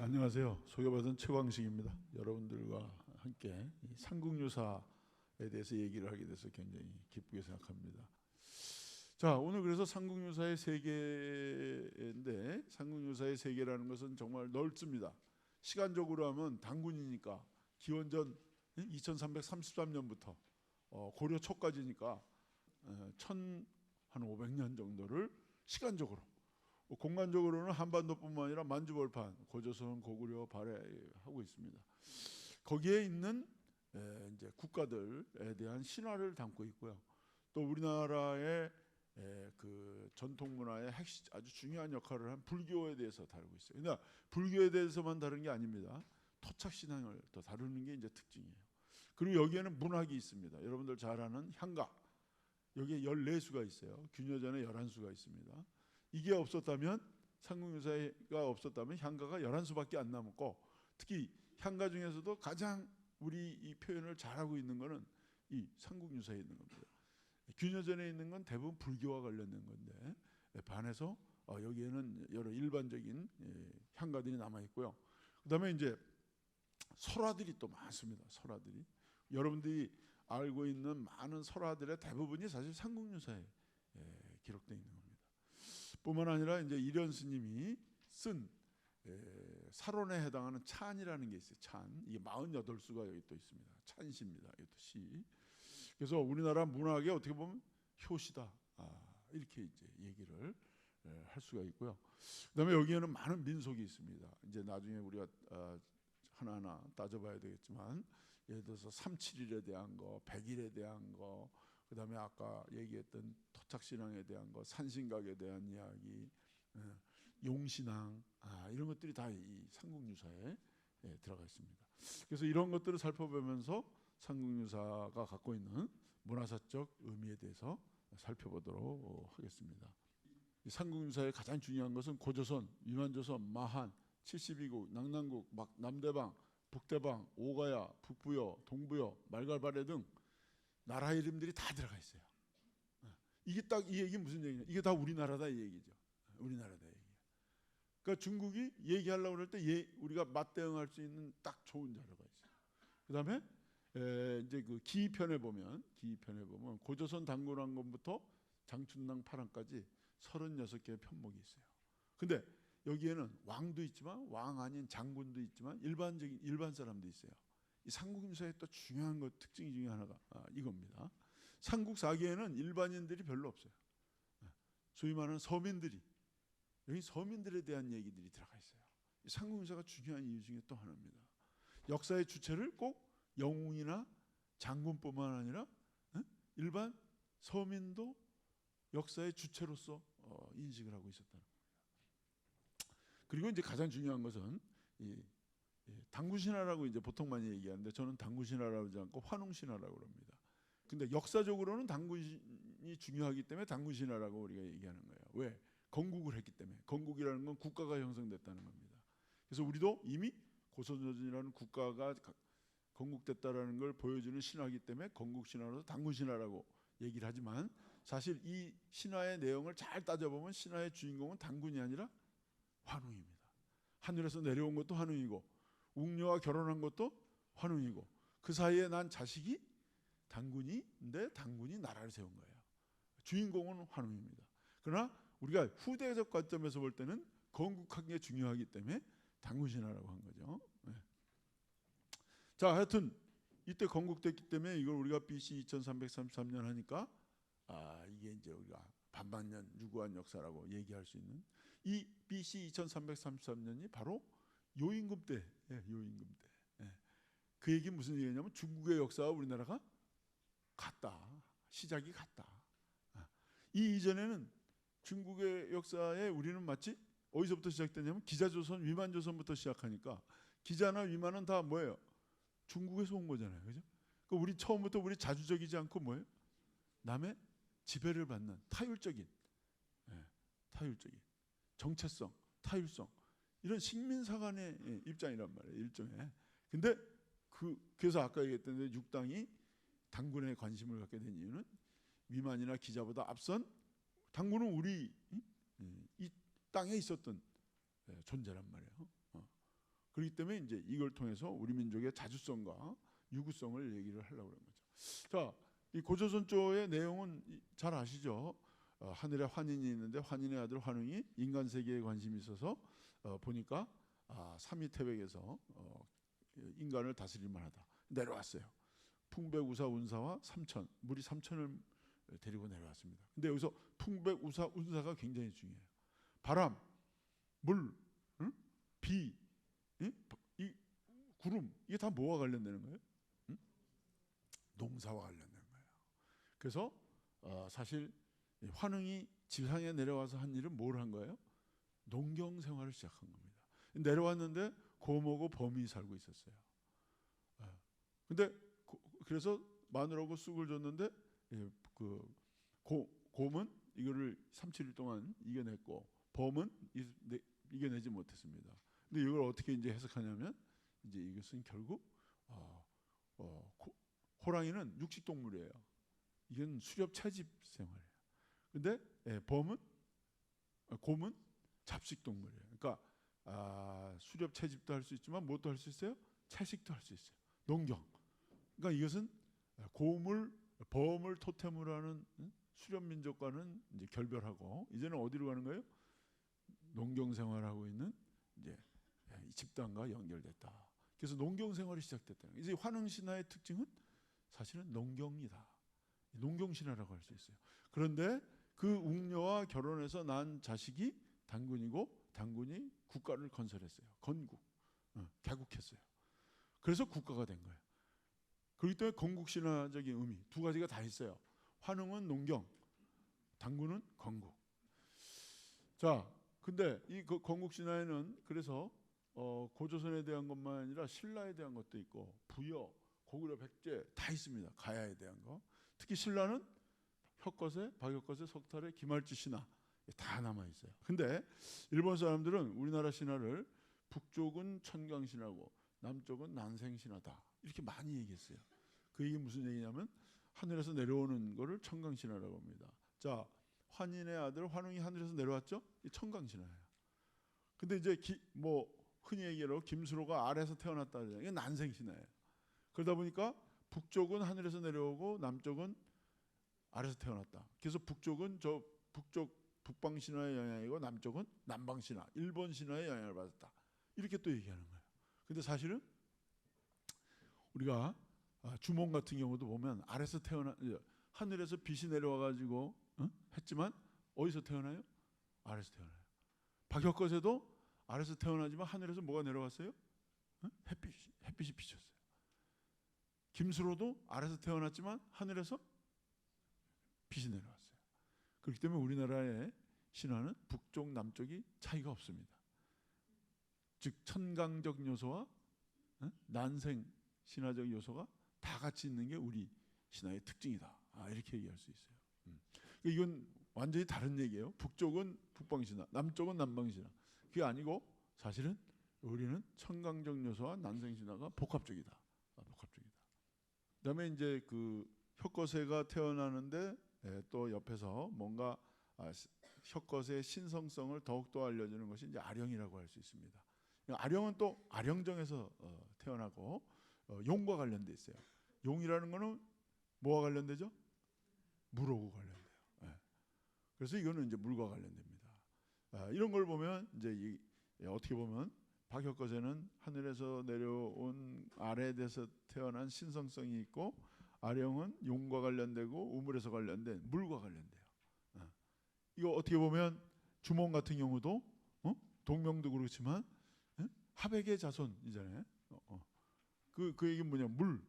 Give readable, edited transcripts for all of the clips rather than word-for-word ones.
안녕하세요. 소개받은 최광식입니다. 여러분들과 함께 이 삼국유사에 대해서 얘기를 하게 돼서 굉장히 기쁘게 생각합니다. 자, 오늘 그래서 삼국유사의 세계인데, 삼국유사의 세계라는 것은 정말 넓습니다. 시간적으로 하면 단군이니까 기원전 2333년부터 고려 초까지니까 1500년 정도를 시간적으로, 공간적으로는 한반도뿐만 아니라 만주벌판, 고조선, 고구려, 발해하고 있습니다. 거기에 있는 이제 국가들에 대한 신화를 담고 있고요. 또 우리나라의 그 전통 문화의 핵심, 아주 중요한 역할을 한 불교에 대해서 다루고 있어요. 그러나 불교에 대해서만 다루는 게 아닙니다. 토착 신앙을 더 다루는 게 이제 특징이에요. 그리고 여기에는 문학이 있습니다. 여러분들 잘 아는 향가, 여기에 14수가 있어요. 균여전에 11수가 있습니다. 이게 없었다면, 삼국유사가 없었다면 향가가 11수밖에 안 남았고, 특히 향가 중에서도 가장 우리 이 표현을 잘하고 있는 것은 이 삼국유사에 있는 겁니다. 균여전에 있는 건 대부분 불교와 관련된 건데, 반해서 여기에는 여러 일반적인 향가들이 남아 있고요. 그다음에 이제 설화들이 또 많습니다. 설화들이, 여러분들이 알고 있는 많은 설화들의 대부분이 사실 삼국유사에 기록되어 있는 겁니다. 뿐만 아니라 이제 이련 스님이 쓴 사론에 해당하는 찬이라는 게 있어요. 찬, 이게 48수가 여기 또 있습니다. 찬시입니다. 이것도 시. 그래서 우리나라 문학의 어떻게 보면 효시다, 이렇게 이제 얘기를 할 수가 있고요. 그다음에 여기에는 많은 민속이 있습니다. 이제 나중에 우리가 하나하나 따져봐야 되겠지만, 예를 들어서 371에 대한 거, 100일에 대한 거, 그다음에 아까 얘기했던 토착신앙에 대한 거, 산신각에 대한 이야기, 용신앙, 이런 것들이 다 이 삼국유사에 들어가 있습니다. 그래서 이런 것들을 살펴보면서 삼국유사가 갖고 있는 문화사적 의미에 대해서 살펴보도록 하겠습니다. 이 삼국유사의 가장 중요한 것은 고조선, 위만조선, 마한, 72국, 낙난국, 남대방, 북대방, 오가야, 북부여, 동부여, 말갈발해 등 나라 이름들이 다 들어가 있어요. 이게 딱 이 얘기 무슨 얘기냐? 이게 다 우리나라다 이 얘기죠. 우리나라다 이 얘기. 그러니까 중국이 얘기하려고 그럴 때 우리가 맞대응할 수 있는 딱 좋은 자료가 있어요. 그다음에 이제 그 기편에 보면 고조선 단군왕건부터 장춘랑 파랑까지 36개의 편목이 있어요. 근데 여기에는 왕도 있지만 왕 아닌 장군도 있지만 일반 사람도 있어요. 이 삼국유사의 또 중요한 것, 특징 중에 하나가 이겁니다. 삼국사기에는 일반인들이 별로 없어요. 소위 말하는 서민들이, 여기 서민들에 대한 얘기들이 들어가 있어요. 이 삼국유사가 중요한 이유 중에 또 하나입니다. 역사의 주체를 꼭 영웅이나 장군뿐만 아니라 일반 서민도 역사의 주체로서 인식을 하고 있었다는 겁니다. 그리고 이제 가장 중요한 것은 이 당군신화라고 이제 보통 많이 얘기하는데, 저는 당군신화라고 하지 않고 환웅신화라고 합니다. 근데 역사적으로는 당군이 중요하기 때문에 당군신화라고 우리가 얘기하는 거예요. 왜? 건국을 했기 때문에. 건국이라는 건 국가가 형성됐다는 겁니다. 그래서 우리도 이미 고선조선이라는 국가가 건국됐다라는 걸 보여주는 신화이기 때문에 건국신화로서 당군신화라고 얘기를 하지만, 사실 이 신화의 내용을 잘 따져보면 신화의 주인공은 당군이 아니라 환웅입니다. 하늘에서 내려온 것도 환웅이고, 웅녀와 결혼한 것도 환웅이고, 그 사이에 난 자식이 당군인데 당군이 나라를 세운 거예요. 주인공은 환웅입니다. 그러나 우리가 후대적 관점에서 볼 때는 건국한 게 중요하기 때문에 당군신화라고 한 거죠. 자, 하여튼 이때 건국됐기 때문에 이걸 우리가 BC 2333년 하니까 이게 이제 우리가 반만년 유구한 역사라고 얘기할 수 있는, 이 BC 2333년이 바로 요임금 때, 요임금 때. 그 얘기 무슨 얘기냐면 중국의 역사와 우리나라가 같다, 시작이 같다. 이 이전에는 중국의 역사에 우리는 마치 어디서부터 시작되냐면 기자조선, 위만조선부터 시작하니까, 기자나 위만은 다 뭐예요? 중국에서 온 거잖아요, 그죠? 그러니까 우리 처음부터 우리 자주적이지 않고 뭐예요? 남의 지배를 받는 타율적인 정체성, 타율성, 이런 식민사관의 입장이란 말이에요, 일종의. 근데 그래서 아까 얘기했던 6당이 당군에 관심을 갖게 된 이유는 위만이나 기자보다 앞선 당군은 우리 이 땅에 있었던 존재란 말이에요. 그렇기 때문에 이제 이걸 통해서 우리 민족의 자주성과 유구성을 얘기를 하려고 하는 거죠. 자, 이 고조선조의 내용은 잘 아시죠? 하늘에 환인이 있는데 환인의 아들 환웅이 인간 세계에 관심이 있어서 보니까 삼위태백에서 인간을 다스릴 만하다. 내려왔어요. 풍백우사 운사와 삼천, 물이 삼천을 데리고 내려왔습니다. 근데 여기서 풍백우사 운사가 굉장히 중요해요. 바람, 물, 응? 비, 응? 이 구름, 이게 다 뭐와 관련되는 거예요? 응? 농사와 관련되는 거예요. 그래서 사실 환웅이 지상에 내려와서 한 일은 뭘 한 거예요? 농경 생활을 시작한 겁니다. 내려왔는데 고모고 범이 살고 있었어요. 근데 그래서 마늘하고 쑥을 줬는데 곰은 이거를 3-7일 동안 이겨냈고 범은 이겨내지 못했습니다. 근데 이걸 어떻게 이제 해석하냐면 이제 이것은 결국 호랑이는 육식 동물이에요. 이건 수렵 채집 생활이에요. 근데 곰은 잡식 동물이에요. 그러니까 수렵 채집도 할 수 있지만 무엇도 할 수 있어요? 채식도 할 수 있어요. 농경. 그러니까 이것은 범을 토템으로 하는 수렵 민족과는 이제 결별하고 이제는 어디로 가는 거예요? 농경 생활하고 있는 이제 집단과 연결됐다. 그래서 농경 생활이 시작됐다. 이제 환웅 신화의 특징은 사실은 농경이다. 농경 신화라고 할 수 있어요. 그런데 그 웅녀와 결혼해서 난 자식이 단군이고 단군이 국가를 건설했어요. 건국, 개국했어요. 그래서 국가가 된 거예요. 그렇기 때문에 건국 신화적인 의미 두 가지가 다 있어요. 환웅은 농경, 단군은 건국. 자, 근데 이 건국 신화에는 그래서 고조선에 대한 것만 아니라 신라에 대한 것도 있고 부여, 고구려, 백제 다 있습니다. 가야에 대한 거. 특히 신라는 혁거세, 박혁거세, 석탈의 기말지 신화 다 남아 있어요. 근데 일본 사람들은 우리나라 신화를 북쪽은 천강 신화고 남쪽은 난생 신화다 이렇게 많이 얘기했어요. 그 얘기 무슨 얘기냐면 하늘에서 내려오는 거를 천강 신화라고 합니다. 자, 환인의 아들 환웅이 하늘에서 내려왔죠? 이 천강 신화예요. 근데 이제 흔히 얘기로 김수로가 아래에서 태어났다. 이게 난생 신화예요. 그러다 보니까 북쪽은 하늘에서 내려오고 남쪽은 아래에서 태어났다. 그래서 북쪽은 북방 신화의 영향이고 남쪽은 남방 신화, 일본 신화의 영향을 받았다. 이렇게 또 얘기하는 거예요. 근데 사실은 우리가 주몽 같은 경우도 보면 아래에서 하늘에서 빛이 내려와 가지고 했지만 어디서 태어나요? 아래에서 태어나요. 박혁거세도 아래에서 태어나지만 하늘에서 뭐가 내려왔어요? 햇빛이 비쳤어요. 김수로도 아래에서 태어났지만 하늘에서 빛이 내려왔어요. 그렇기 때문에 우리나라의 신화는 북쪽 남쪽이 차이가 없습니다. 즉 천강적 요소와 난생 신화적 요소가 다 같이 있는 게 우리 신화의 특징이다. 이렇게 얘기할 수 있어요. 이건 완전히 다른 얘기예요. 북쪽은 북방 신화, 남쪽은 남방 신화. 그게 아니고 사실은 우리는 천강적 요소와 난생 신화가 복합적이다. 복합적이다. 그다음에 이제 그 혁거세가 태어나는데 또 옆에서 뭔가 혁거세의 신성성을 더욱더 알려주는 것이 이제 아령이라고 할 수 있습니다. 아령은 또 아령정에서 태어나고 용과 관련돼 있어요. 용이라는 거는 뭐와 관련되죠? 물하고 관련돼요. 그래서 이거는 이제 물과 관련됩니다. 이런 걸 보면 이제 어떻게 보면 박혁거세는 하늘에서 내려온 아래에서 태어난 신성성이 있고 아령은 용과 관련되고 우물에서 관련된 물과 관련돼요. 이거 어떻게 보면 주몽 같은 경우도 동명도 그렇지만 하백의 자손이잖아요. 그 얘기는 뭐냐? 물.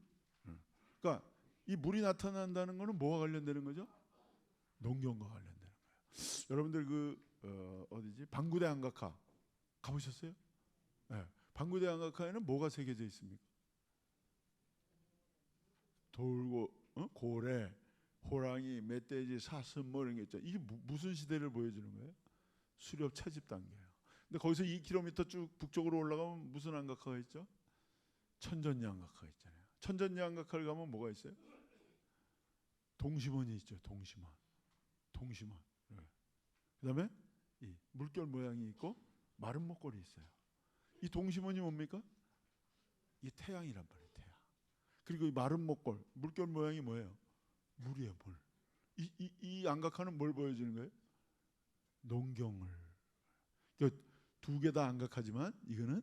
그러니까 이 물이 나타난다는 거는 뭐와 관련되는 거죠? 농경과 관련되는 거예요. 여러분들 어디지? 방구대 안각화 가보셨어요? 네. 방구대 안각화에는 뭐가 새겨져 있습니까? 돌고 고래, 호랑이, 멧돼지, 사슴 뭐 이런 게 있죠. 이게 무슨 시대를 보여주는 거예요? 수렵 채집 단계예요. 근데 거기서 2km 쭉 북쪽으로 올라가면 무슨 안각화가 있죠? 천전리 안각화가 있잖아요. 천전리 안각화를 가면 뭐가 있어요? 동심원이 있죠. 동심원. 네. 그다음에 이 물결 모양이 있고 마른 목걸이 있어요. 이 동심원이 뭡니까? 이 태양이란 말이에요. 태양. 그리고 이 마른 목골, 물결 모양이 뭐예요? 물이에요, 물. 이 안각화는 뭘 보여주는 거예요? 농경을. 두 개 다 안각하지만 이거는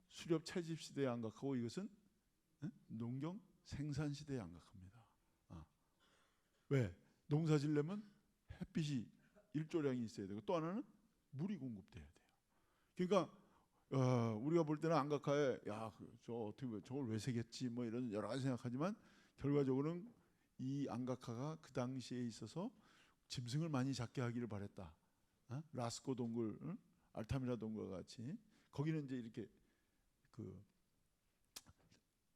수렵 채집 시대의 안각하고 이것은 농경 생산 시대의 안각합니다. 왜? 농사 지려면 햇빛이 일조량이 있어야 되고 또 하나는 물이 공급돼야 돼요. 그러니까 우리가 볼 때는 안각화에 저 어떻게 저걸 왜 새겼지 뭐 이런 여러 가지 생각하지만 결과적으로는 이 안각화가 그 당시에 있어서 짐승을 많이 잡게 하기를 바랬다. 라스코 동굴, 알타미라 동굴과 같이 거기는 이제 이렇게 그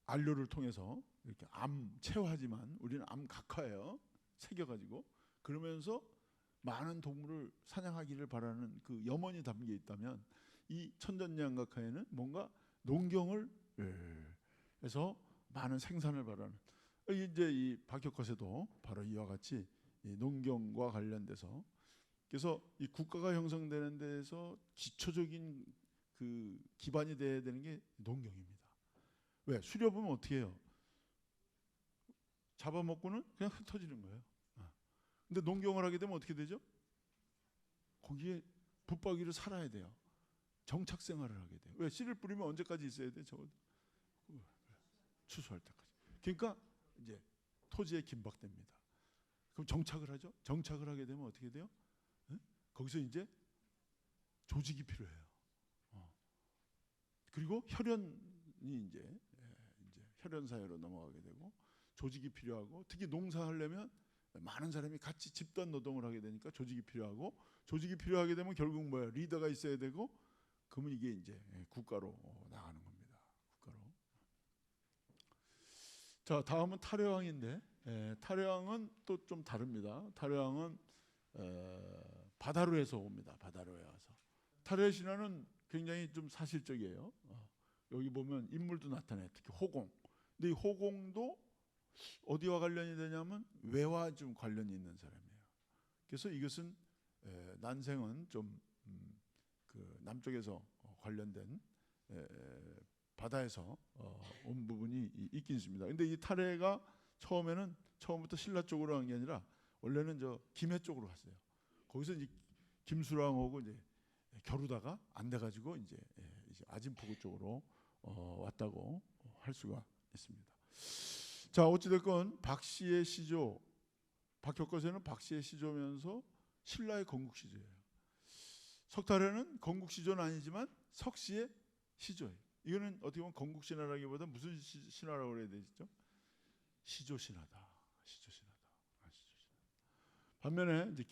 안료를 통해서 이렇게 암 체화하지만 우리는 암 각화예요. 새겨가지고 그러면서 많은 동물을 사냥하기를 바라는 그 염원이 담겨 있다면 이 천전양각화에는 뭔가 농경을 해서 많은 생산을 바라는 이제 이 박혁컷에도 바로 이와 같이 이 농경과 관련돼서 그래서 이 국가가 형성되는 데에서 기초적인 그 기반이 돼야 되는 게 농경입니다. 왜? 수렵은 어떻게 해요? 잡아먹고는 그냥 흩어지는 거예요. 근데 농경을 하게 되면 어떻게 되죠? 거기에 붙박이로 살아야 돼요. 정착 생활을 하게 돼요. 왜? 씨를 뿌리면 언제까지 있어야 돼? 적어도 추수할 때까지. 그러니까 이제 토지에 긴박됩니다. 그럼 정착을 하죠. 정착을 하게 되면 어떻게 돼요? 거기서 이제 조직이 필요해요. 그리고 혈연이 이제 혈연 사회로 넘어가게 되고 조직이 필요하고 특히 농사하려면 많은 사람이 같이 집단 노동을 하게 되니까 조직이 필요하고 조직이 필요하게 되면 결국 뭐야? 리더가 있어야 되고 그러면 이게 이제 국가로 나가는 겁니다. 국가로. 자, 다음은 탈효왕인데 탈효왕은 또 좀 다릅니다. 탈효왕은 바다로에서 옵니다. 바다로에 와서 탈효의 신화는 굉장히 좀 사실적이에요. 여기 보면 인물도 나타나요. 특히 호공. 근데 이 호공도 어디와 관련이 되냐면 외와 좀 관련이 있는 사람이에요. 그래서 이것은 난생은 좀 그 남쪽에서 관련된 바다에서 온 부분이 있긴 있습니다. 근데 이 탈해가 처음부터 신라 쪽으로 간 게 아니라 원래는 저 김해 쪽으로 갔어요. 거기서 이제 김수랑하고 이제 겨루다가 안 돼가지고 이제 아진포구 쪽으로 왔다고 할 수가 있습니다. 자, 어찌됐건 박씨의 시조, 박혁거세는 박씨의 시조면서 신라의 건국시조예요. 석탈해는 건국시조는 아니지만 석씨의 시조예요. 이거는 어떻게 보면 건국신화라기보다 무슨 신화라고 해야 되죠? 시조신화다. 시조신화다. 반면에 이제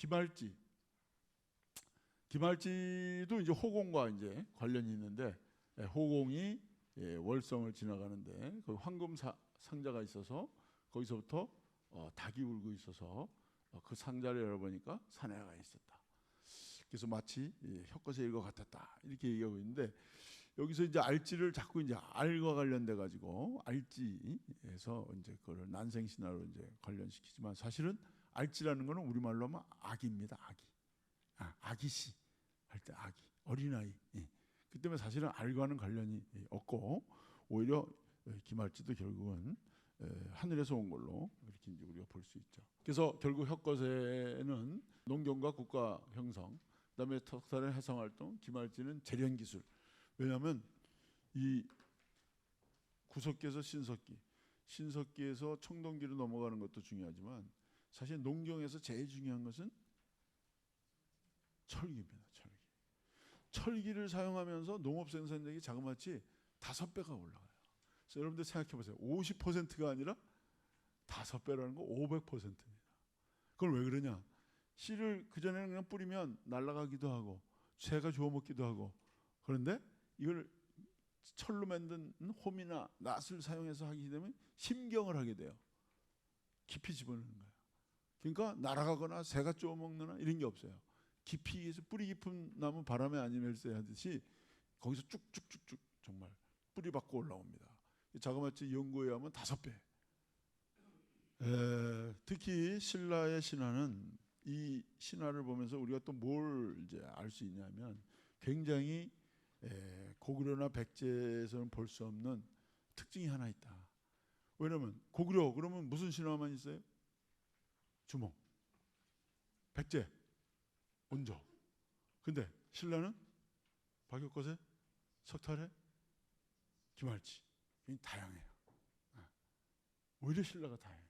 기말지도 이제 호공과 이제 관련이 있는데 호공이 월성을 지나가는데 그 황금 상자가 있어서 거기서부터 닭이 울고 있어서 그 상자를 열어보니까 사내가 있었다. 그래서 마치 혁거세 일과 같았다 이렇게 얘기하고 있는데 여기서 이제 알지를 자꾸 이제 알과 관련돼 가지고 알지에서 이제 그걸 난생신화로 이제 관련시키지만 사실은 알지라는 거는 우리말로 하면 아기입니다. 아기. 아기씨 할 때 아기 어린아이. 그 때문에 사실은 알과는 관련이 없고 오히려 기말지도 결국은 하늘에서 온 걸로 이렇게 이제 우리가 볼 수 있죠. 그래서 결국 혁거세는 농경과 국가 형성, 그다음에 석탈의 해성활동, 기말지는 재련기술. 왜냐하면 이 구석기에서 신석기에서 청동기로 넘어가는 것도 중요하지만 사실 농경에서 제일 중요한 것은 철기입니다. 철기를 사용하면서 농업 생산량이 자그마치 5배가 올라가요. 그래서 여러분들 생각해 보세요. 50%가 아니라 5배라는 거 500%입니다. 그걸 왜 그러냐? 씨를 그전에는 그냥 뿌리면 날아가기도 하고 새가 주워 먹기도 하고 그런데 이걸 철로 만든 홈이나 낫을 사용해서 하게 되면 심경을 하게 돼요. 깊이 집어넣는 거예요. 그러니까 날아가거나 새가 쪼아 먹거나 이런 게 없어요. 깊이에서 뿌리 깊은 나무 바람에 안 일세 하듯이 거기서 쭉쭉쭉쭉 정말 뿌리 받고 올라옵니다. 자그마치 연구에 하면 5배. 특히 신라의 신화는 이 신화를 보면서 우리가 또 뭘 이제 알 수 있냐면 굉장히 고구려나 백제에서는 볼 수 없는 특징이 하나 있다. 왜냐면 고구려 그러면 무슨 신화만 있어요? 주몽, 백제, 온조. 근데 신라는 박역거세, 석탈해, 김할지. 다양해요. 오히려 신라가 다양해요.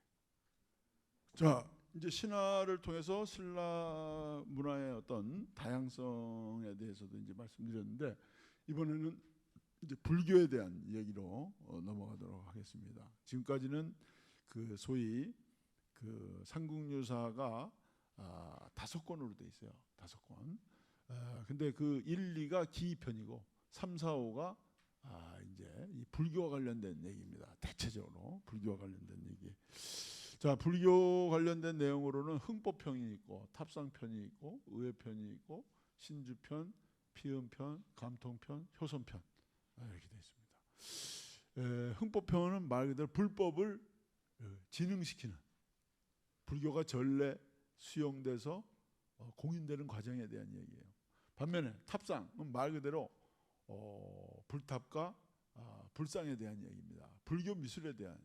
자, 이제 신화를 통해서 신라 문화의 어떤 다양성에 대해서도 이제 말씀드렸는데, 이번에는 이제 불교에 대한 얘기로 넘어가도록 하겠습니다. 지금까지는 그 소위 그 삼국유사가 5권으로 돼 있어요. 5권. 근데 그 1, 2가 기편이고 3, 4, 5가 이제 이 불교와 관련된 얘기입니다. 대체적으로 불교와 관련된 얘기. 자, 불교 관련된 내용으로는 흥법편이 있고 탑상편이 있고 의회편이 있고 신주편, 피음편, 감통편, 효선편 이렇게 되어 있습니다. 흥법편은 말 그대로 불법을 진흥시키는, 불교가 전래 수용돼서 공인되는 과정에 대한 얘기예요. 반면에 탑상은 말 그대로 불탑과 불상에 대한 얘기입니다. 불교 미술에 대한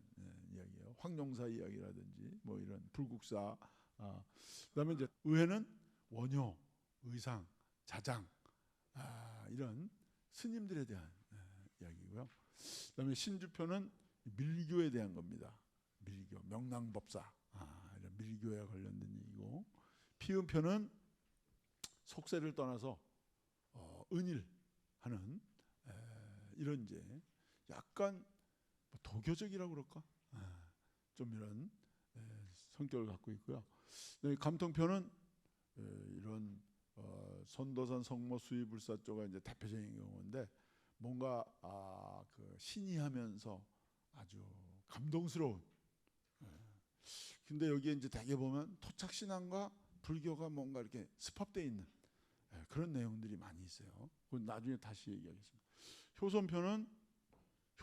이야기예요. 황룡사 이야기라든지 뭐 이런 불국사. 그다음에 이제 의회는 원효, 의상, 자장 이런 스님들에 대한 이야기고요. 그다음에 신주편은 밀교에 대한 겁니다. 밀교, 명랑법사 이런 밀교에 관련된 얘기고, 피음편은 속세를 떠나서 은일하는 이런 이제 약간 도교적이라고 그럴까? 좀 이런 성격을 갖고 있고요. 감통편은 이런 선도산, 성모, 수의불사 쪽가 이제 대표적인 경우인데, 뭔가 그 신이하면서 아주 감동스러운. 근데 여기에 이제 대개 보면 토착 신앙과 불교가 뭔가 이렇게 습합되어 있는 그런 내용들이 많이 있어요. 그건 나중에 다시 얘기하겠습니다. 효선편은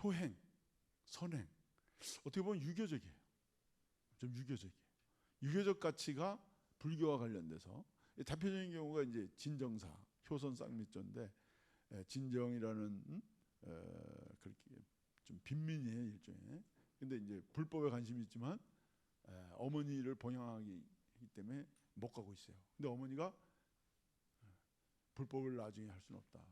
효행, 선행. 어떻게 보면 유교적이에요. 좀 유교적이에요. 유교적 가치가 불교와 관련돼서 대표적인 경우가 이제 진정사, 효선 쌍미조인데, 진정이라는 그렇게 좀 빈민이에요, 일종의. 근데 이제 불법에 관심이 있지만 어머니를 봉양하기 때문에 못 가고 있어요. 근데 어머니가 불법을 나중에 할 수는 없다.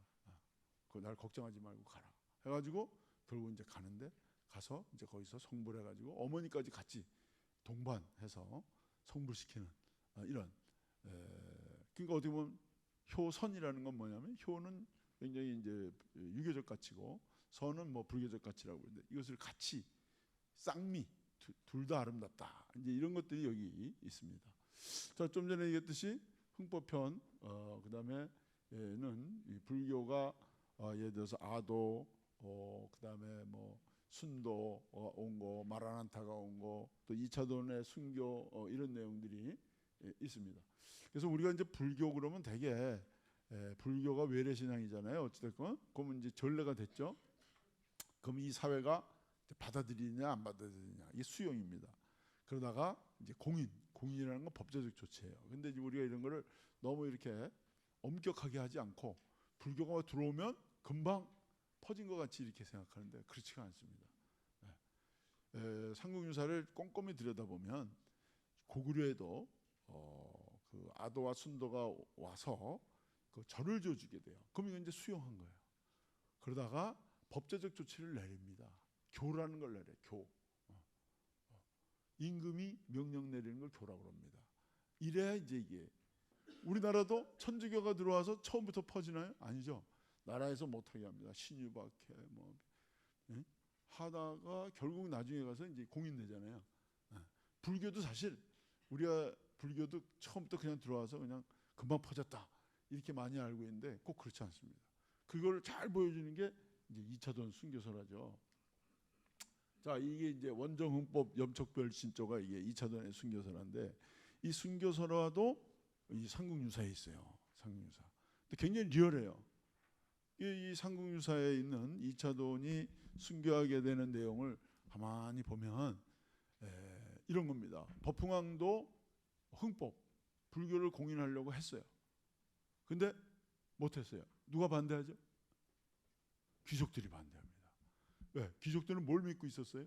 날 걱정하지 말고 가라. 해가지고 결국 이제 가는데, 가서 이제 거기서 성불해가지고 어머니까지 같이 동반해서 성불시키는 이런. 그러니까 어떻게 보면 효선이라는 건 뭐냐면, 효는 굉장히 이제 유교적 가치고 선은 뭐 불교적 가치라고 그러는데, 이것을 같이 쌍미 둘 다 아름답다. 이제 이런 것들이 여기 있습니다. 자, 좀 전에 얘기했듯이 흥법편, 그다음에는 이 불교가 예를 들어서 아도, 그다음에 뭐 순도 온 거, 마라난타가 온 거, 또 이차돈의 순교 이런 내용들이 있습니다. 그래서 우리가 이제 불교 그러면 되게 불교가 외래 신앙이잖아요. 어찌됐건 그러면 이제 전례가 됐죠. 그럼 이 사회가 받아들이냐 안 받아들이냐, 이게 수용입니다. 그러다가 이제 공인이라는 건 법제적 조치예요. 근데 이제 우리가 이런 거를 너무 이렇게 엄격하게 하지 않고 불교가 들어오면 금방 퍼진 것 같이 이렇게 생각하는데 그렇지가 않습니다. 삼국유사를 꼼꼼히 들여다보면 고구려에도 그 아도와 순도가 와서 그 절을 줘주게 돼요. 그럼 이건 이제 수용한 거예요. 그러다가 법제적 조치를 내립니다. 교라는 걸 내려요. 교. 임금이 명령 내리는 걸 교라고 합니다. 이래야 이제 이게, 우리나라도 천주교가 들어와서 처음부터 퍼지나요? 아니죠. 나라에서 못하게 합니다. 신유박해 뭐 하다가 결국 나중에 가서 이제 공인되잖아요. 불교도 사실 우리가 불교도 처음부터 그냥 들어와서 그냥 금방 퍼졌다 이렇게 많이 알고 있는데 꼭 그렇지 않습니다. 그걸 잘 보여주는 게 이제 이차돈 순교설화죠. 자, 이게 이제 원정흥법 염척별신조가 이게 이차돈의 순교설화인데, 이 순교설화도 이 삼국유사에 있어요. 삼국유사. 근데 굉장히 리얼해요. 이 삼국유사에 있는 이차돈이 순교하게 되는 내용을 가만히 보면 이런 겁니다. 법흥왕도 흥법, 불교를 공인하려고 했어요. 근데 못했어요. 누가 반대하죠? 귀족들이 반대합니다. 왜? 귀족들은 뭘 믿고 있었어요?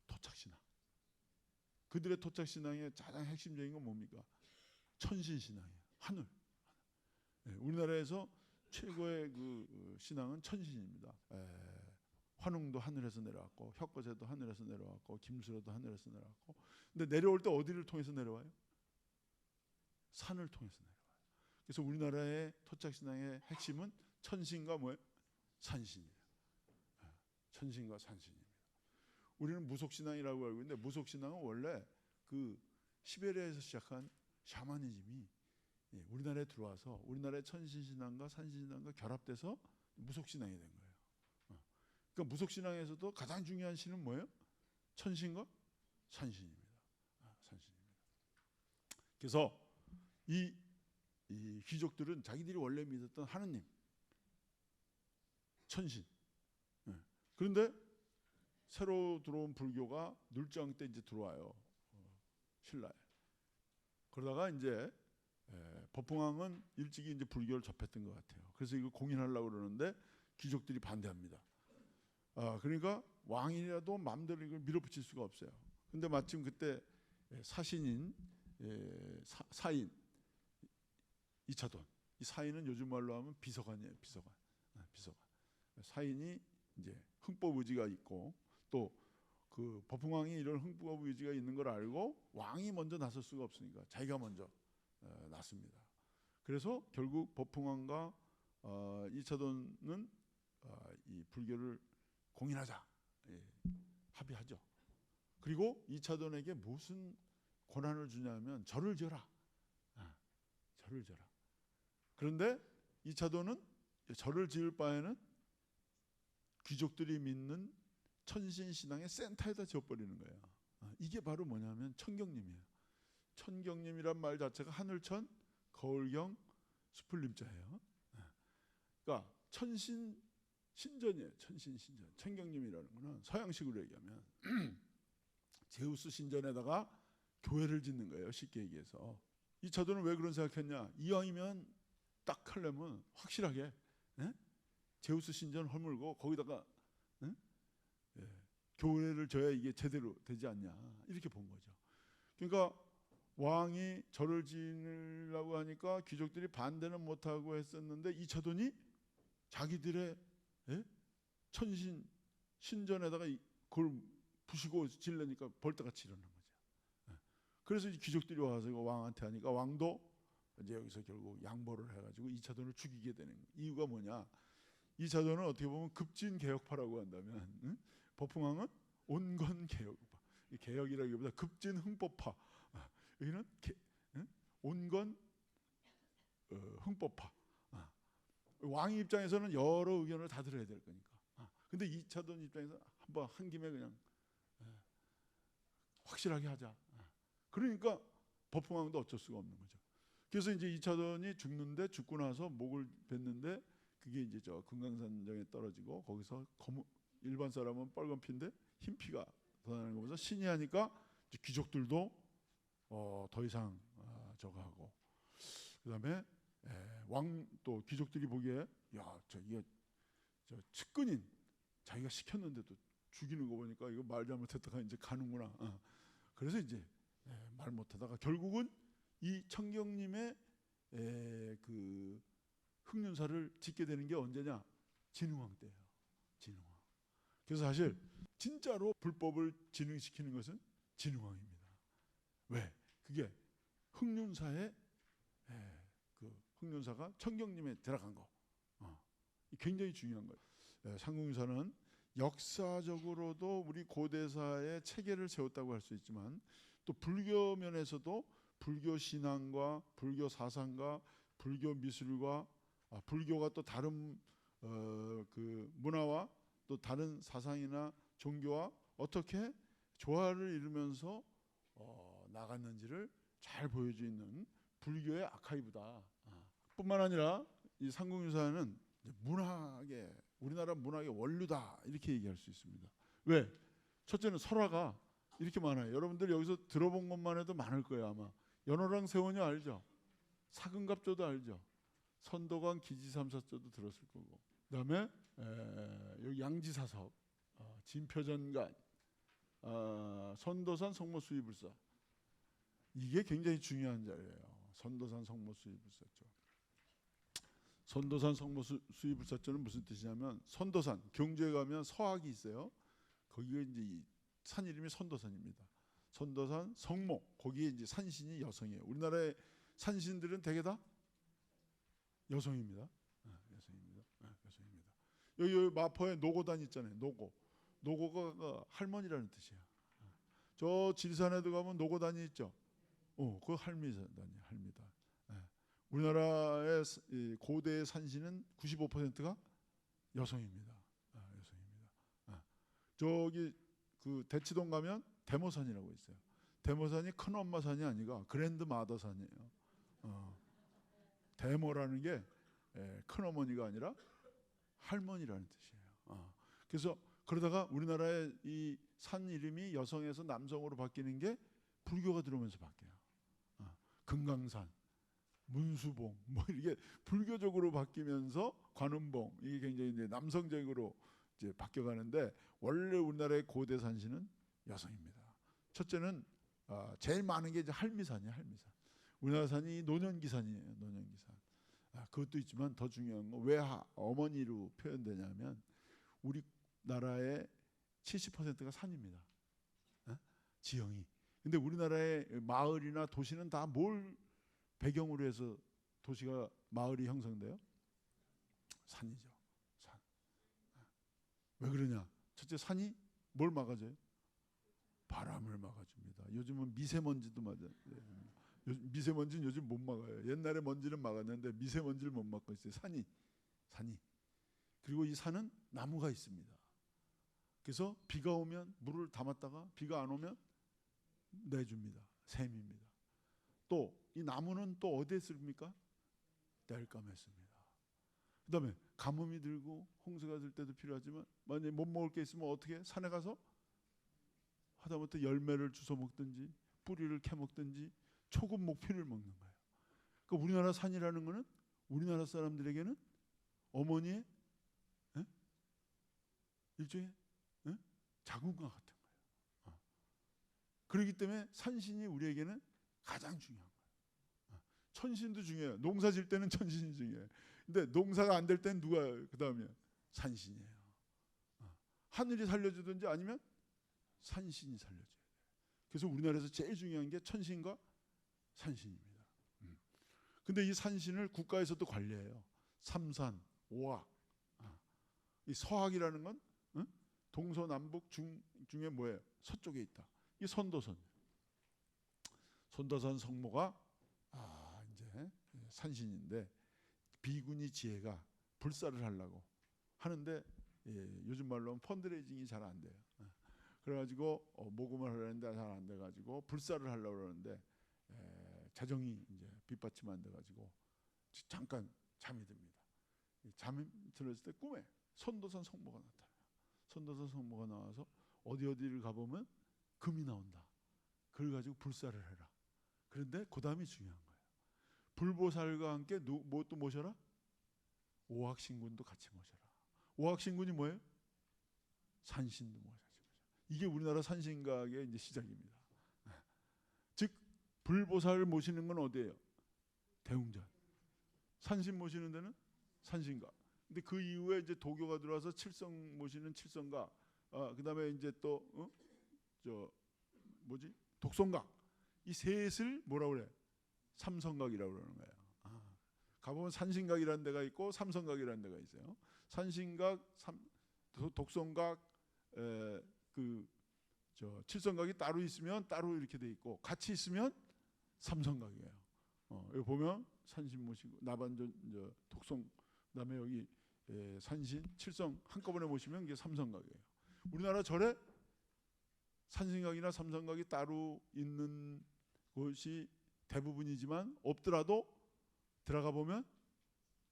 토착신앙. 그들의 토착신앙의 가장 핵심적인 건 뭡니까? 천신신앙이에요. 하늘. 네, 우리나라에서 최고의 그 신앙은 천신입니다. 환웅도 하늘에서 내려왔고, 혁거제도 하늘에서 내려왔고, 김수로도 하늘에서 내려왔고. 근데 내려올 때 어디를 통해서 내려와요? 산을 통해서 내려와요. 그래서 우리나라의 토착신앙의 핵심은 천신과 뭐예요? 산신이에요. 천신과 산신입니다. 우리는 무속신앙이라고 알고 있는데, 무속신앙은 원래 그 시베리아에서 시작한 샤머니즘이 우리나라에 들어와서 우리나라의 천신신앙과 산신신앙과 결합돼서 무속신앙이 된 거예요. 그러니까 무속신앙에서도 가장 중요한 신은 뭐예요? 천신과 산신입니다. 산신입니다. 그래서 이 귀족들은 자기들이 원래 믿었던 하느님, 천신. 그런데 새로 들어온 불교가 눌정 때 이제 들어와요. 신라에. 그러다가 이제 법흥왕은 일찍이 이제 불교를 접했던 것 같아요. 그래서 이거 공인하려고 그러는데 귀족들이 반대합니다. 그러니까 왕이라도 마음대로 이걸 밀어붙일 수가 없어요. 근데 마침 그때 사신인 사인 이차돈, 이 사인은 요즘 말로 하면 비서관이에요. 비서관. 사인이 이제 흥법 의지가 있고 또 그 법흥왕이 이런 흥법 의지가 있는 걸 알고 왕이 먼저 나설 수가 없으니까 자기가 먼저 났습니다. 그래서 결국 법흥왕과 이차돈은 이 불교를 공인하자 합의하죠. 그리고 이차돈에게 무슨 권한을 주냐면 절을 지어라. 절을 지어라. 그런데 이차돈은 절을 지을 바에는 귀족들이 믿는 천신신앙의 센터에다 지어버리는 거예요. 이게 바로 뭐냐면 천경님이에요. 천경님이란 말 자체가 하늘천, 거울경, 수풀림자예요. 그러니까 천신신전이에요. 천신신전. 천경님이라는 거는 서양식으로 얘기하면 제우스 신전에다가 교회를 짓는 거예요. 쉽게 얘기해서. 이차돈은 왜 그런 생각했냐? 이왕이면 딱 하려면 확실하게 제우스 신전 허물고 거기다가 교회를 져야 이게 제대로 되지 않냐 이렇게 본 거죠. 그러니까 왕이 절을 지으려고 하니까 귀족들이 반대는 못하고 했었는데 이차돈이 자기들의 천신 신전에다가 그걸 부시고 질려니까 벌떼같이 일어난 거죠. 그래서 이 귀족들이 와서 왕한테 하니까 왕도 이제 여기서 결국 양보를 해가지고 이차돈을 죽이게 되는 거예요. 이유가 뭐냐? 이차돈은 어떻게 보면 급진 개혁파라고 한다면 법흥왕은 온건 개혁파. 개혁이라기보다 급진 흥법파. 여기는 온건 흥법파. 왕 입장에서는 여러 의견을 다 들어야 될 거니까. 근데 이차돈 입장에서 한번 한 김에 그냥 확실하게 하자. 그러니까 법흥왕도 어쩔 수가 없는 거죠. 그래서 이제 이차돈이 죽고 나서 목을 뱉는데 그게 이제 저 금강산정에 떨어지고 거기서 일반 사람은 빨간 피인데 흰 피가 더 나는 거 보면서 신이 하니까 귀족들도 더 이상 저거 하고 그다음에 왕 또 귀족들이 보기에 야 이게 저 측근인 자기가 시켰는데도 죽이는 거 보니까 이거 말 잘못했다가 이제 가는구나. 그래서 이제 말 못하다가 결국은 이 천경님의 그 흑륜사를 짓게 되는 게 언제냐? 진흥왕 때예요. 진흥왕. 그래서 사실 진짜로 불법을 진흥시키는 것은 진흥왕입니다. 왜? 그게 흑륜사의 그 흑륜사가 천경님에 들어간 거. 굉장히 중요한 거예요. 상궁유사는 역사적으로도 우리 고대사의 체계를 세웠다고 할 수 있지만 또 불교 면에서도 불교 신앙과 불교 사상과 불교 미술과 불교가 또 다른 그 문화와 또 다른 사상이나 종교와 어떻게 조화를 이루면서 나갔는지를 잘 보여주는 불교의 아카이브다. 뿐만 아니라 이 상궁유사는 문학의 우리나라 문학의 원류다 이렇게 얘기할 수 있습니다. 왜? 첫째는 설화가 이렇게 많아요. 여러분들 여기서 들어본 것만 해도 많을 거예요 아마. 연호랑 세원이 알죠? 사근갑조도 알죠? 선도관 기지삼사조도 들었을 거고 그다음에 여기 양지사석, 진표전간, 선도산 성모수의불사, 이게 굉장히 중요한 자리예요. 선도산 성모수의불사 쪽. 선도산 성모수의불사조는 무슨 뜻이냐면, 선도산, 경주에 가면 서학이 있어요. 거기가 이제 이 산 이름이 선도산입니다. 선도산 성모, 거기에 이제 산신이 여성이에요. 우리나라의 산신들은 대개 다 여성입니다. 여성입니다. 여성입니다. 여기 마포에 노고단 있잖아요. 노고가 할머니라는 뜻이에요. 저 지리산에도 가면 노고단이 있죠. 그 할미단이에요. 할미단. 우리나라의 고대의 산신은 95%가 여성입니다. 여성입니다. 저기 그 대치동 가면 대모산이라고 있어요. 대모산이 큰 엄마 산이 아니라 그랜드 마더 산이에요. 대모라는 게 큰 어머니가 아니라 할머니라는 뜻이에요. 그래서 그러다가 우리나라의 이 산 이름이 여성에서 남성으로 바뀌는 게 불교가 들어오면서 바뀌어요. 금강산, 문수봉, 뭐 이게 불교적으로 바뀌면서 관음봉, 이게 굉장히 이제 남성적으로 이제 바뀌어가는데, 원래 우리나라의 고대 산신은 여성입니다. 첫째는 제일 많은 게 이제 할미산이에요. 할미산. 우리나라 산이 노년기산이에요. 노년기산. 그것도 있지만 더 중요한 건 왜 어머니로 표현되냐면, 우리나라의 70%가 산입니다. 지형이. 근데 우리나라의 마을이나 도시는 다 뭘 배경으로 해서 도시가, 마을이 형성돼요? 산이죠. 산. 왜 그러냐? 첫째, 산이 뭘 막아줘요? 바람을 막아줍니다. 요즘은 미세먼지도 맞아요. 미세먼지는 요즘 못 막아요. 옛날에 먼지는 막았는데 미세먼지를 못 막고 있어요. 산이. 그리고 이 산은 나무가 있습니다. 그래서 비가 오면 물을 담았다가 비가 안 오면 내줍니다. 샘입니다. 또 이 나무는 또 어디에 씁니까? 땔감에 씁니다. 그 다음에 가뭄이 들고 홍수가 들 때도 필요하지만, 만약에 못 먹을 게 있으면 어떻게? 산에 가서 하다못해 열매를 주워 먹든지 뿌리를 캐 먹든지 초급 목피를 먹는 거예요. 그러니까 우리나라 산이라는 거는 우리나라 사람들에게는 어머니의 일종의 자궁과 같은 거예요. 그렇기 때문에 산신이 우리에게는 가장 중요한 거예요. 천신도 중요해요. 농사 질 때는 천신이 중요해요. 근데 농사가 안 될 때는 누가 그 다음에? 산신이에요. 하늘이 살려주든지 아니면 산신이 살려줘야 돼요. 그래서 우리나라에서 제일 중요한 게 천신과 산신입니다. 근데 이 산신을 국가에서도 관리해요. 삼산, 오학. 이 서학이라는 건 동서남북 중에 뭐예요? 서쪽에 있다. 이 선도산. 선도산 성모가 이제 산신인데, 비구니 지혜가 불사를 하려고 하는데, 요즘 말로 하면 펀드레이징이 잘 안 돼요. 그래가지고 모금을 하려는데 잘 안 돼가지고 불사를 하려고 그러는데, 재정이 이제 빗받침 안 돼가지고 잠깐 잠이 듭니다. 잠이 들었을 때 꿈에 선도산 성모가 나타나요. 선도산 성모가 나와서 어디를 가보면 금이 나온다. 그걸 가지고 불사를 해라. 그런데 그 다음이 중요한 거예요. 불보살과 함께 또 모셔라? 오학신군도 같이 모셔라. 오학신군이 뭐예요? 산신도 모셔라. 이게 우리나라 산신각의 이제 시작입니다. 즉 불보살을 모시는 건 어디예요? 대웅전. 산신 모시는 데는 산신각. 근데 그 이후에 이제 도교가 들어와서 칠성 모시는 칠성각. 그다음에 이제 또 독성각. 이 셋을 뭐라고 그래? 삼성각이라고 그러는 거예요. 가보면 산신각이라는 데가 있고 삼성각이라는 데가 있어요. 산신각, 독성각, 칠성각이 따로 있으면 따로 이렇게 돼 있고, 같이 있으면 삼성각이에요. 여기 보면 산신 모시고 나반전, 독성, 그다음에 여기 산신, 칠성 한꺼번에 모시면 이게 삼성각이에요. 우리나라 절에 산신각이나 삼성각이 따로 있는 곳이 대부분이지만, 없더라도 들어가 보면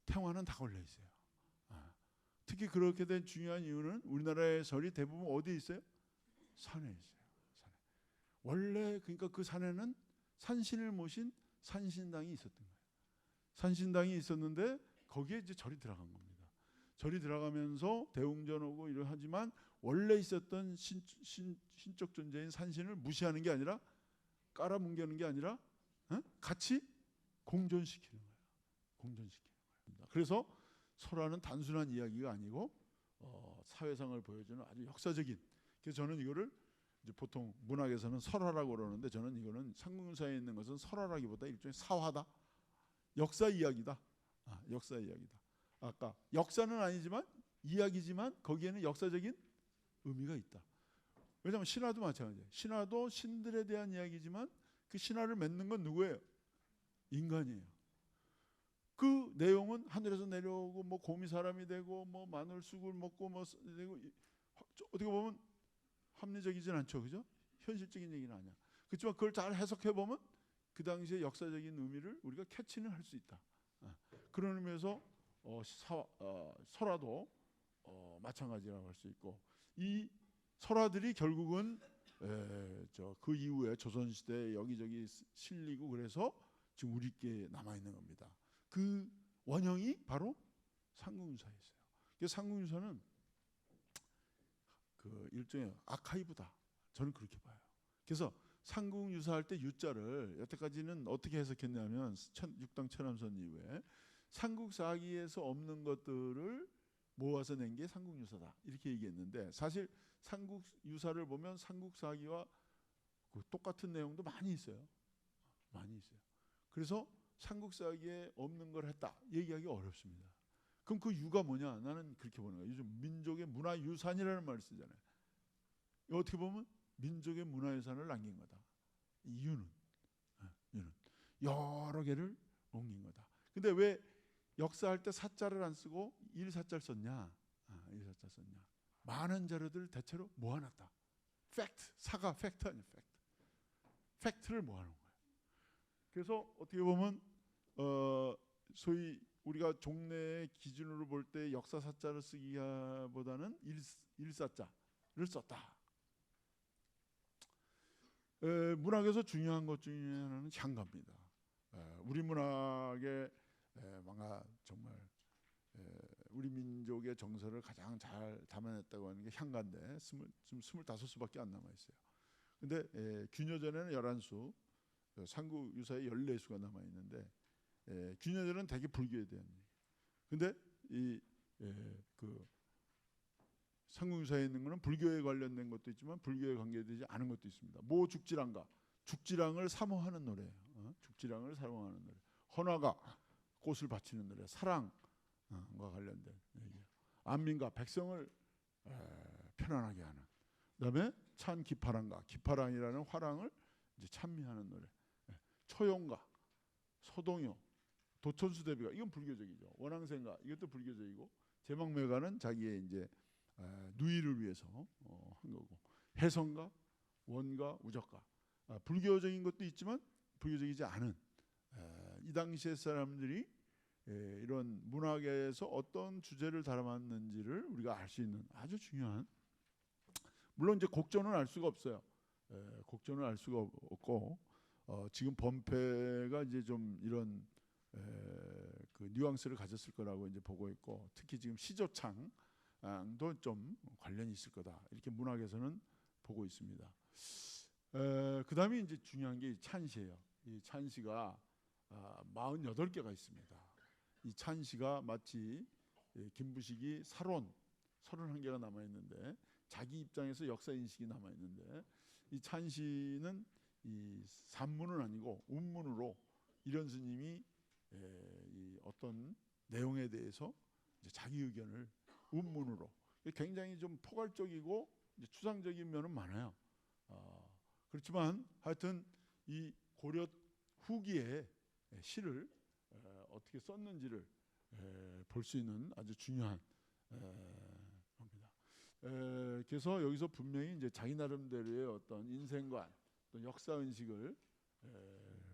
태화는 다 걸려 있어요. 특히 그렇게 된 중요한 이유는 우리나라의 절이 대부분 어디에 있어요? 산에 있어요. 산에. 원래 그러니까 그 산에는 산신을 모신 산신당이 있었던 거예요. 산신당이 있었는데 거기에 이제 절이 들어간 겁니다. 절이 들어가면서 대웅전하고 이러 하지만 원래 있었던 신적 존재인 산신을 무시하는 게 아니라 깔아뭉개는 게 아니라 같이 공존시키는 거예요. 공존시키는 거예요. 그래서 설화는 단순한 이야기가 아니고 사회상을 보여주는 아주 역사적인. 그래서 저는 이거를 이제 보통 문학에서는 설화라고 그러는데 저는 이거는 상국유사에 있는 것은 설화라기보다 일종의 사화다. 역사 이야기다. 역사 이야기다. 아까 역사는 아니지만 이야기지만 거기에는 역사적인 의미가 있다. 왜냐하면 신화도 마찬가지예요. 신화도 신들에 대한 이야기지만 그 신화를 맺는 건 누구예요? 인간이에요. 그 내용은 하늘에서 내려오고 뭐 곰이 사람이 되고 뭐 마늘 쑥을 먹고 뭐 되고 어떻게 보면 합리적이진 않죠, 그죠? 현실적인 얘기는 아니야. 그렇지만 그걸 잘 해석해 보면 그 당시의 역사적인 의미를 우리가 캐치는 할 수 있다. 그런 의미에서 설화도 마찬가지라고 할 수 있고 이 설화들이 결국은 그 이후에 조선시대에 여기저기 실리고 그래서 지금 우리께 남아있는 겁니다. 그 원형이 바로 상국유사에 있어요. 그래서 상국유사는 그 일종의 아카이브다. 저는 그렇게 봐요. 그래서 상국유사할 때 유자를 여태까지는 어떻게 해석했냐면 육당 천암선 이후에 삼국사기에서 없는 것들을 모아서 낸 게 삼국유사다 이렇게 얘기했는데 사실 삼국유사를 보면 삼국사기와 그 똑같은 내용도 많이 있어요. 많이 있어요. 그래서 삼국사기에 없는 걸 했다 얘기하기 어렵습니다. 그럼 그 유가 뭐냐? 나는 그렇게 보는 거예요. 요즘 민족의 문화유산이라는 말을 쓰잖아요. 어떻게 보면 민족의 문화유산을 남긴 거다. 이유는 여러 개를 옮긴 거다. 근데 왜 역사할 때 사자를 안 쓰고 일사자를 썼냐? 일사자 썼냐? 많은 자료들을 대체로 모아놨다. 팩트, 사가 팩트 아니야, 팩트. 팩트를 모아놓은 거예요. 그래서 어떻게 보면 소위 우리가 종래의 기준으로 볼 때 역사 사자를 쓰기보다는 일사자를 썼다. 문학에서 중요한 것 중에 하나는 향가입니다. 우리 문학의 뭔가 정말 우리 민족의 정서를 가장 잘 담아냈다고 하는 게 향가인데 지금 25수밖에 안 남아 있어요. 근데 균여전에는 11수, 삼국유사에 14수가 남아 있는데 균여전은 대개 불교에 대한 얘기. 근데 그 삼국유사에 있는 거는 불교에 관련된 것도 있지만 불교에 관계되지 않은 것도 있습니다. 모 죽지랑가, 죽지랑을 사모하는 노래, 죽지랑을 사모하는 노래. 헌화가 꽃을 바치는 노래, 사랑과 관련된 얘기예요. 안민가, 백성을 편안하게 하는. 그다음에 찬 기파랑가, 기파랑이라는 화랑을 이제 찬미하는 노래. 초용가, 소동요, 도천수대비가 이건 불교적이죠. 원앙생가 이것도 불교적이고 제망매가는 자기의 이제 누이를 위해서 한 거고 해성가, 원가, 우적가 불교적인 것도 있지만 불교적이지 않은 이 당시의 사람들이 이런 문학에서 어떤 주제를 담았는지를 우리가 알 수 있는 아주 중요한 물론 이제 곡조는 알 수가 없어요. 곡조는 알 수가 없고 지금 범패가 이제 좀 이런 그 뉘앙스를 가졌을 거라고 이제 보고 있고 특히 지금 시조창도 좀 관련이 있을 거다 이렇게 문학에서는 보고 있습니다. 그 다음에 이제 중요한 게 찬시예요. 이 찬시가 48개가 있습니다. 이 찬시가 마치 김부식이 사론 31개가 남아 있는데 자기 입장에서 역사 인식이 남아 있는데 이 찬시는 이 산문은 아니고 운문으로 이런 스님이 이 어떤 내용에 대해서 이제 자기 의견을 운문으로 굉장히 좀 포괄적이고 이제 추상적인 면은 많아요. 그렇지만 하여튼 이 고려 후기에 시를 어떻게 썼는지를 볼 수 있는 아주 중요한 겁니다. 그래서 여기서 분명히 이제 자기 나름대로의 어떤 인생관, 또 역사 의식을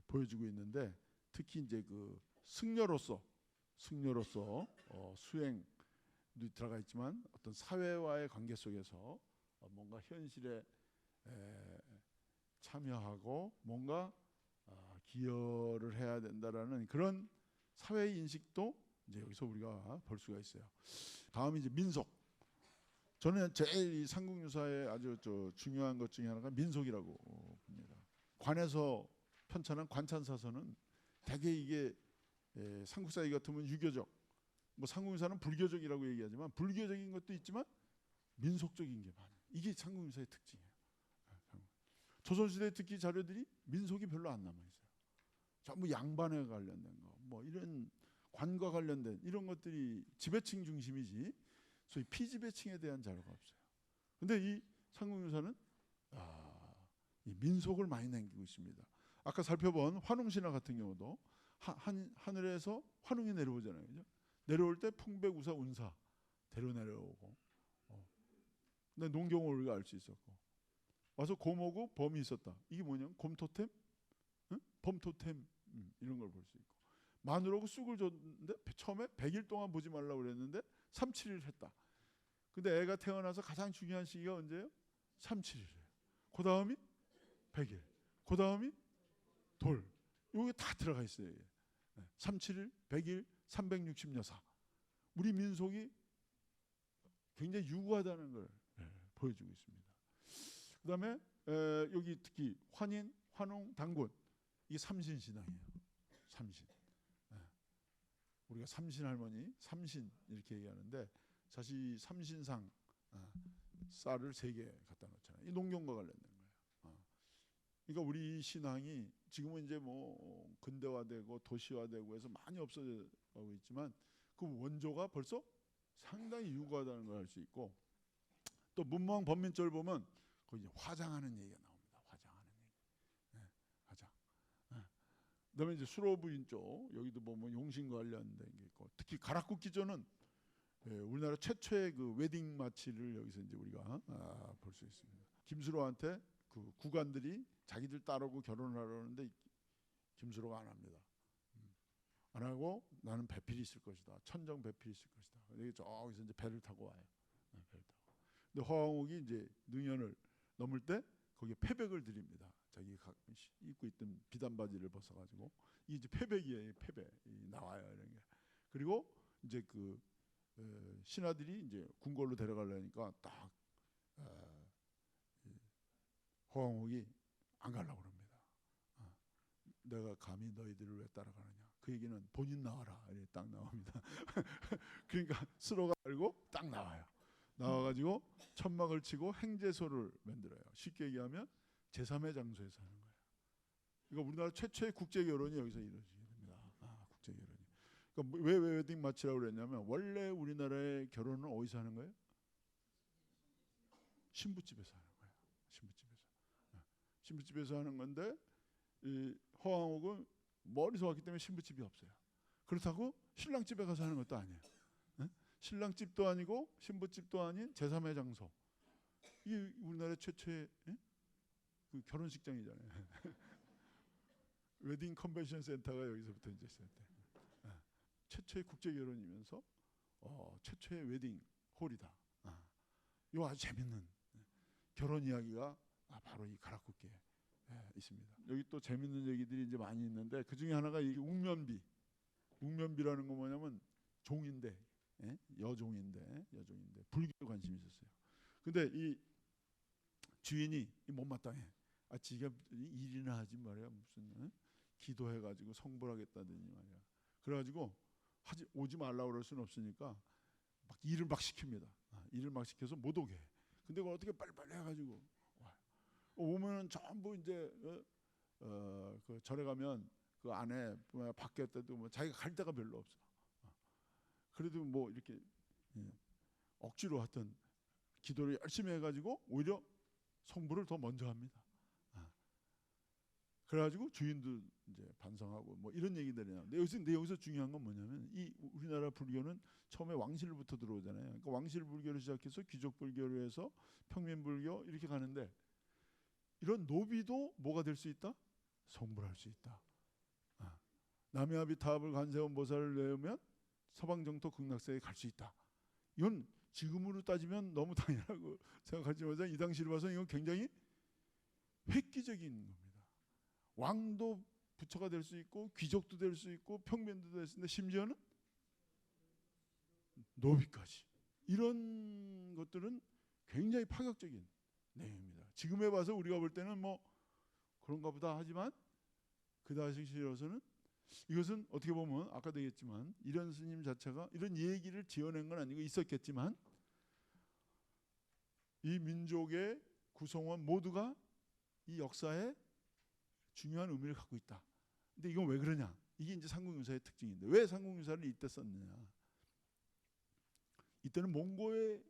보여주고 있는데 특히 이제 그 승려로서 수행도 들어가 있지만 어떤 사회와의 관계 속에서 뭔가 현실에 참여하고 뭔가 기여를 해야 된다라는 그런 사회 인식도 이제 여기서 우리가 볼 수가 있어요. 다음이 이제 민속. 저는 제일 이 삼국유사의 아주 중요한 것 중에 하나가 민속이라고 봅니다. 관에서 편찬한 관찬사서는 대개 이게 삼국사기 같으면 유교적, 뭐 삼국유사는 불교적이라고 얘기하지만 불교적인 것도 있지만 민속적인 게 많아요. 이게 삼국유사의 특징이에요. 조선시대 특히 자료들이 민속이 별로 안 남아 있어요. 전부 양반에 관련된 거, 뭐 이런 관과 관련된 이런 것들이 지배층 중심이지 소위 피지배층에 대한 자료가 없어요. 근데 이 삼국유사는 이 민속을 많이 남기고 있습니다. 아까 살펴본 환웅신화 같은 경우도 하늘에서 환웅이 내려오잖아요. 그죠? 내려올 때 풍백우사 운사 대로 내려오고, 근데 농경을 우리가 알 수 있었고, 와서 곰하고 범이 있었다. 이게 뭐냐면 곰토템, 응? 범토템, 이런 걸 볼 수 있고, 마누라고 쑥을 줬는데 처음에 100일 동안 보지 말라고 그랬는데 3, 7일 했다. 근데 애가 태어나서 가장 중요한 시기가 언제예요? 3, 7일이에요. 그 다음이 100일, 그 다음이 돌. 이게 다 들어가 있어요. 3, 7일, 100일, 360여사. 우리 민속이 굉장히 유구하다는 걸 보여주고 있습니다. 그 다음에 여기 특히 환인, 환웅, 당군, 이게 삼신신앙이에요. 삼신. 우리가 삼신할머니, 삼신 이렇게 얘기하는데 사실 삼신상 쌀을 3개 갖다 놓잖아요. 이 농경과 관련된 거예요. 그러니까 우리 신앙이 지금은 이제 뭐 근대화되고 도시화되고 해서 많이 없어져가고 있지만 그 원조가 벌써 상당히 유구하다는 걸 알 수 있고, 또 문무왕 번민절 보면 거기 화장하는 얘기가 나옵니다. 화장하는 얘기. 화장. 그다음에 이제 수로부인 쪽 여기도 보면 용신과 관련된 게 있고, 특히 가락국기전은 우리나라 최초의 그 웨딩 마치를 여기서 이제 우리가 볼 수 있습니다. 김수로한테 그 구관들이 자기들 딸하고 결혼을 하려는데 김수로가 안 합니다. 안 하고 나는 배필이 있을 것이다. 천정 배필이 있을 것이다. 여기 저기서 이제 배를 타고 와요. 배를 타고. 근데 허황옥이 이제 능연을 넘을 때 거기에 패백을 드립니다. 자기 입고 있던 비단 바지를 벗어가지고, 이 이제 패백이에요. 패백이 나와요. 이런 게. 그리고 이제 그 신하들이 이제 궁궐로 데려가려니까 딱 허황옥이 안 가려고 그럽니다. 내가 감히 너희들을 왜 따라가느냐. 그 얘기는 본인 나와라. 이렇게 딱 나옵니다. 그러니까 스로가 알고 딱 나와요. 나와가지고 천막을 치고 행제소를 만들어요. 쉽게 얘기하면 제3의 장소에서 하는 거예요. 그러니까 우리나라 최초의 국제 결혼이 여기서 이루어지게 됩니다. 국제 결혼이. 그러니까 왜 웨딩 마치라고 그랬냐면 원래 우리나라의 결혼은 어디서 하는 거예요? 신부집에서 하는 거예요. 신부집에서 하는 건데 이 허황옥은 멀리서 왔기 때문에 신부집이 없어요. 그렇다고 신랑집에 가서 하는 것도 아니에요. 신랑집도 아니고 신부집도 아닌 제3의 장소. 이게 우리나라 최초의 그 결혼식장이잖아요. 웨딩 컨벤션 센터가 여기서부터 이제 시작돼. 최초의 국제 결혼이면서 최초의 웨딩 홀이다. 이거 아주 재밌는 결혼 이야기가 바로 이 가락국기에 있습니다. 여기 또 재밌는 얘기들이 이제 많이 있는데 그 중에 하나가 이 웅면비. 웅면비라는 건 뭐냐면 종인데, 여종인데 불교 관심이 있었어요. 근데 이 주인이 못마땅해. 지가 일이나 하지 말이야. 무슨 기도해가지고 성불하겠다더니 말이야. 그래가지고 오지 말라고 그럴 수는 없으니까 막 일을 막 시킵니다. 일을 막 시켜서 못 오게 해. 근데 그걸 어떻게 빨리빨리 해가지고 오면은 전부 이제 그 절에 가면 그 안에 밖에 때도 뭐 자기가 갈 데가 별로 없어. 그래도 뭐 이렇게 억지로 하여튼 기도를 열심히 해가지고 오히려 성불을 더 먼저 합니다. 그래가지고 주인도 이제 반성하고 뭐 이런 얘기들이 나오는데 여기서 중요한 건 뭐냐면 이 우리나라 불교는 처음에 왕실부터 들어오잖아요. 그러니까 왕실 불교를 시작해서 귀족 불교를 해서 평민 불교 이렇게 가는데 이런 노비도 뭐가 될 수 있다? 성불할 수 있다. 남해아비타불 관세음 보살을 외우면 서방정토 극락세에 갈 수 있다. 이건 지금으로 따지면 너무 당연하고 생각하지만 이 당시를 봐서 이건 굉장히 획기적인 겁니다. 왕도 부처가 될 수 있고 귀족도 될 수 있고 평민도 될 수 있는데 심지어는 노비까지. 이런 것들은 굉장히 파격적인 내용입니다. 지금에 봐서 우리가 볼 때는 뭐 그런가 보다 하지만 그 당시로서는 이것은 어떻게 보면 아까도 얘기했지만 이런 스님 자체가 이런 얘기를 지어낸 건 아니고 있었겠지만 이 민족의 구성원 모두가 이 역사에 중요한 의미를 갖고 있다. 근데 이건 왜 그러냐? 이게 이제 삼국유사의 특징인데 왜 삼국유사를 이때 썼느냐? 이때는 몽고의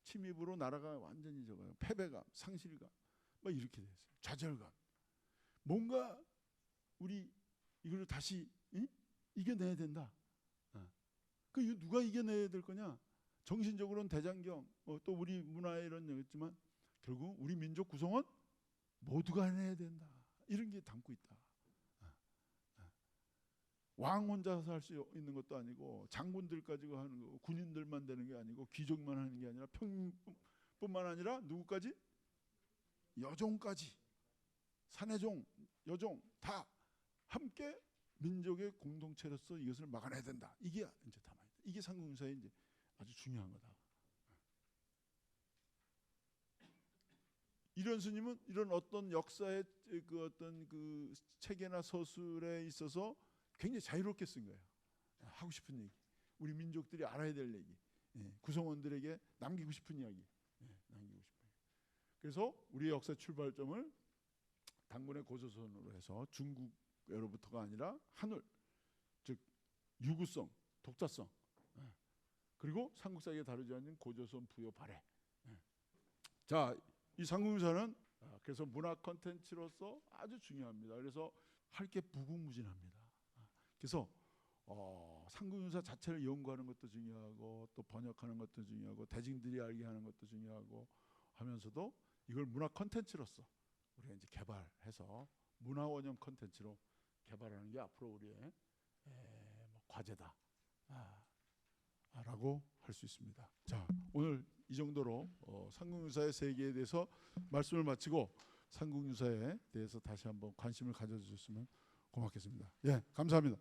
침입으로 나라가 완전히 저거요. 패배감, 상실감, 막 이렇게 됐어요. 좌절감. 뭔가 우리 이걸 다시 이겨내야 된다. 그 이거 누가 이겨내야 될 거냐? 정신적으로는 대장경, 또 우리 문화에 이런 얘기했지만 결국 우리 민족 구성원 모두가 해내야 된다. 이런 게 담고 있다. 왕 혼자서 할 수 있는 것도 아니고 장군들 가지고 하는 거, 군인들만 되는 게 아니고 귀족만 하는 게 아니라 평뿐만 아니라 누구까지? 여종까지, 사내종, 여종 다 함께 민족의 공동체로서 이것을 막아내야 된다. 이게 이제 담아 있다. 이게 삼국유사의 이제 아주 중요한 거다. 이런 스님은 이런 어떤 역사의 그 어떤 그 체계나 서술에 있어서 굉장히 자유롭게 쓴 거예요. 하고 싶은 얘기, 우리 민족들이 알아야 될 얘기, 구성원들에게 남기고 싶은 이야기, 남기고 싶은 얘기. 그래서 우리의 역사 출발점을 당군의 고조선으로 해서 중국으로부터가 아니라 한울, 즉 유구성, 독자성, 그리고 삼국사기에 다루지 않는 고조선 부여 발해. 자, 이 삼국유사는 그래서 문화 콘텐츠로서 아주 중요합니다. 그래서 할 게 무궁무진합니다. 그래서 삼국유사 자체를 연구하는 것도 중요하고 또 번역하는 것도 중요하고 대중들이 알게 하는 것도 중요하고 하면서도 이걸 문화 콘텐츠로서 우리가 이제 개발해서 문화 원형 콘텐츠로 개발하는 게 앞으로 우리의 과제다 라고 할 수 있습니다. 자, 오늘 이 정도로 삼국유사의 세계에 대해서 말씀을 마치고 삼국유사에 대해서 다시 한번 관심을 가져주셨으면 고맙겠습니다. 예, 감사합니다.